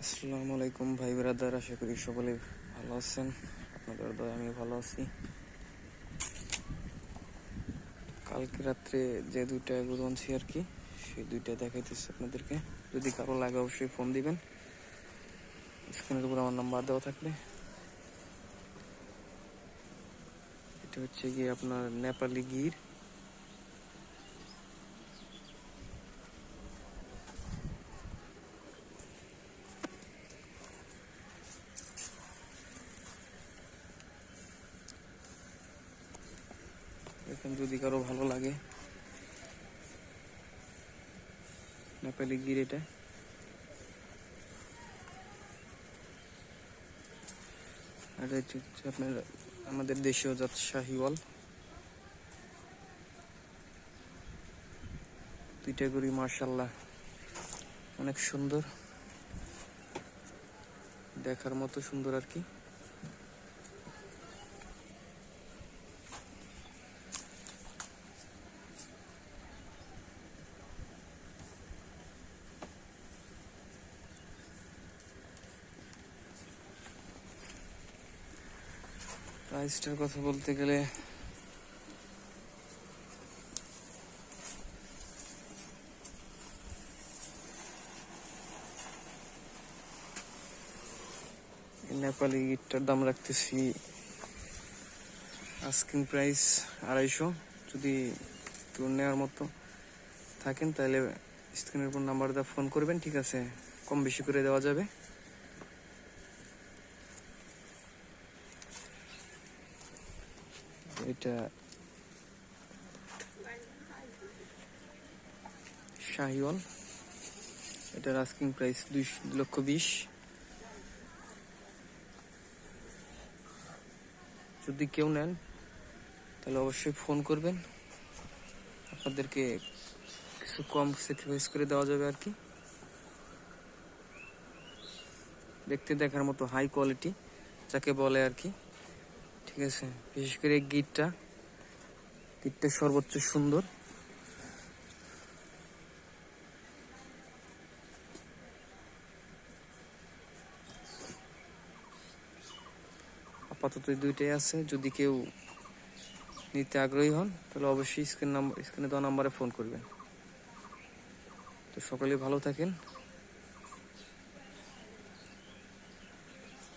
আসসালামু আলাইকুম ভাই ব্রাদার, আশা করি সকলে ভালো আছেন। আপনাদের দয়া আমি ভালো আছি। কালকে রাত্রে যে দুইটা গরু আনছি আর কি, সেই দুইটা দেখাইতেছি আপনাদেরকে। যদি কারো লাগে অবশ্যই ফোন দিবেন, স্ক্রিনের উপর আমার নাম্বার দেওয়া থাকবে। এটা হচ্ছে গিয়ে আপনার নেপালি গির। এখন যদি কারো ভালো লাগে, নেপালি গির এটা। আর হচ্ছে আপনার আমাদের দেশীয় জাত শাহিওয়াল। দুইটা গরু মাশাআল্লাহ অনেক সুন্দর, দেখার মতো সুন্দর আর কি। প্রাইসটার কথা বলতে গেলে নেপালি গিরটার দাম রাখতেছি আস্কিং প্রাইস 250। যদি কেউ নেওয়ার মতো থাকেন তাহলে স্ক্রিনের উপর নাম্বার দিয়ে ফোন করবেন, ঠিক আছে? কম বেশি করে দেওয়া যাবে। এটা শাহিওয়াল, এটার আস্কিং প্রাইস 2,20,000। যদি কেউ নেন তাহলে অবশ্যই ফোন করবেন, আপনাদেরকে কিছু কম স্যাক্রিফাইস করে দেওয়া যাবে আর কি। দেখতে দেখার মতো হাই কোয়ালিটি যাকে বলে আর কি, ঠিক আছে? বিশেষ করে গিটটা সর্বোচ্চ সুন্দর। আপাতত এই দুইটাই আছে। যদি কেউ নিতে আগ্রহী হন তাহলে অবশ্যই স্ক্রিনে দেওয়া নাম্বারে ফোন করবেন। তো সকলে ভালো থাকেন।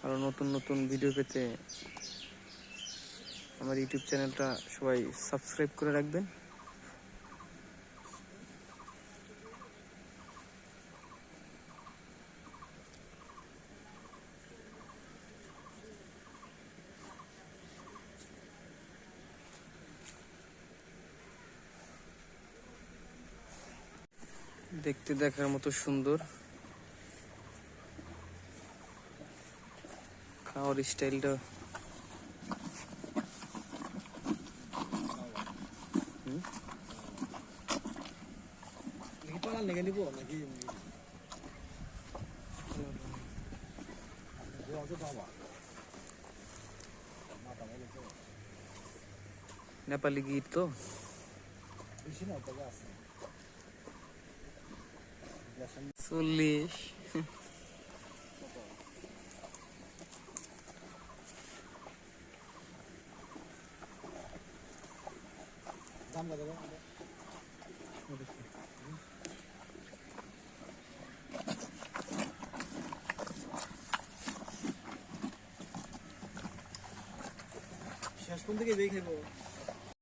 আরো নতুন নতুন ভিডিও পেতে আমার ইউটিউব চ্যানেলটা সবাই সাবস্ক্রাইব করে রাখবেন। দেখতে দেখার মতো সুন্দর, খাওয়ার স্টাইলটা নেপালি গির তো 40। শেষ পর্যন্ত দেখে